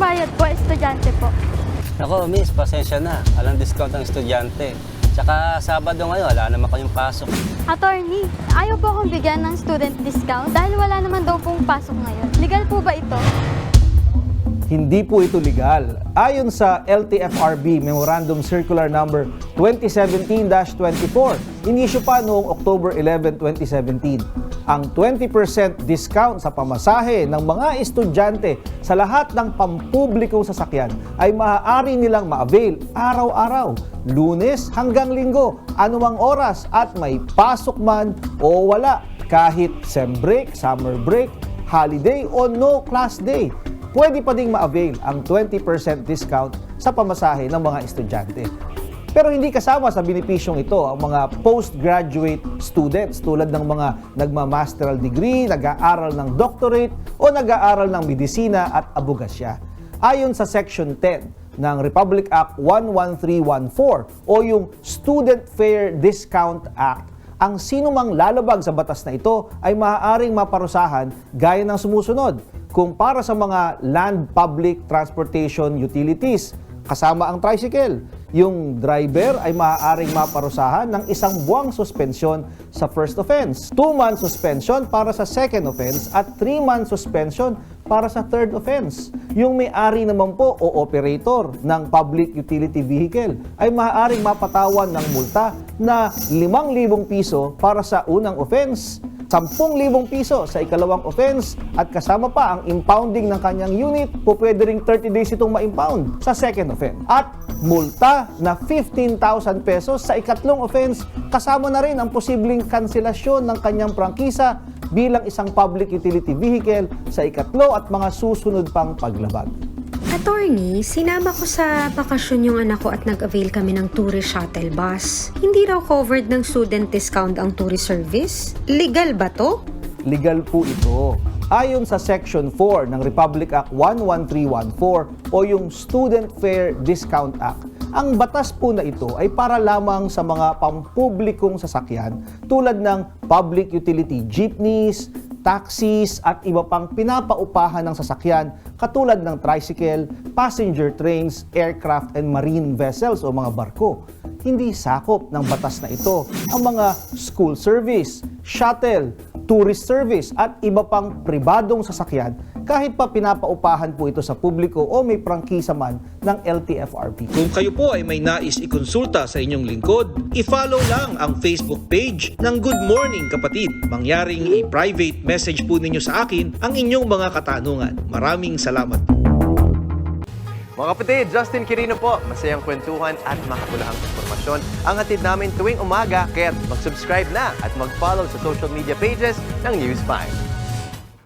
bayad po, estudyante po. Ako, miss, pasensya na. Walang discount ang estudyante. Tsaka Sabado ngayon, wala naman kayong pasok. Attorney, ayaw po akong bigyan ng student discount dahil wala naman daw pong pasok ngayon. Legal po ba ito? Hindi po ito legal. Ayon sa LTFRB Memorandum Circular Number 2017-24, inisyu pa noong October 11, 2017, ang 20% discount sa pamasahe ng mga estudyante sa lahat ng pampublikong sasakyan ay maaari nilang ma-avail araw-araw, Lunes hanggang Linggo, anumang oras at may pasok man o wala, kahit sem break, summer break, holiday o no class day. Pwede pa ding ma-avail ang 20% discount sa pamasahe ng mga estudyante. Pero hindi kasama sa benepisyong ito ang mga postgraduate students tulad ng mga nagma-masteral degree, nag-aaral ng doctorate o nag-aaral ng medisina at abogasya. Ayon sa Section 10 ng Republic Act 11314 o yung Student Fare Discount Act, ang sinumang lalabag sa batas na ito ay maaaring maparusahan gaya ng sumusunod. Kung para sa mga land public transportation utilities, kasama ang tricycle, yung driver ay maaaring maparusahan ng 1 buwang suspensyon sa first offense, 2-month suspension para sa second offense at 3-month suspension para sa third offense. Yung may-ari naman po o operator ng public utility vehicle ay maaaring mapatawan ng multa na 5,000 piso para sa unang offense, 10,000 piso sa ikalawang offense at kasama pa ang impounding ng kanyang unit, po pwede ring 30 days itong ma-impound sa second offense. At multa na 15,000 pesos sa ikatlong offense, kasama na rin ang posibleng kanselasyon ng kanyang prangkisa bilang isang public utility vehicle sa ikatlo at mga susunod pang paglabag. Attorney, sinama ko sa bakasyon yung anak ko at nag-avail kami ng tourist shuttle bus. Hindi raw covered ng student discount ang tourist service? Legal ba to? Legal po ito. Ayon sa Section 4 ng Republic Act 11314 o yung Student Fare Discount Act, ang batas po na ito ay para lamang sa mga pampublikong sasakyan tulad ng public utility jeepneys, taxis at iba pang pinapaupahan ng sasakyan katulad ng tricycle, passenger trains, aircraft and marine vessels o mga barko. Hindi sakop ng batas na ito ang mga school service, shuttle, tourist service at iba pang pribadong sasakyan kahit pa pinapaupahan po ito sa publiko o may prangkisa man ng LTFRB. Kung kayo po ay may nais ikonsulta sa inyong lingkod, i-follow lang ang Facebook page ng Good Morning Kapatid. Mangyaring i-private message po ninyo sa akin ang inyong mga katanungan. Maraming salamat po. Mga kapatid, Justin Quirino po. Masayang kwentuhan at makapulahang informasyon ang hatid namin tuwing umaga. Kaya mag-subscribe na at mag-follow sa social media pages ng News 5.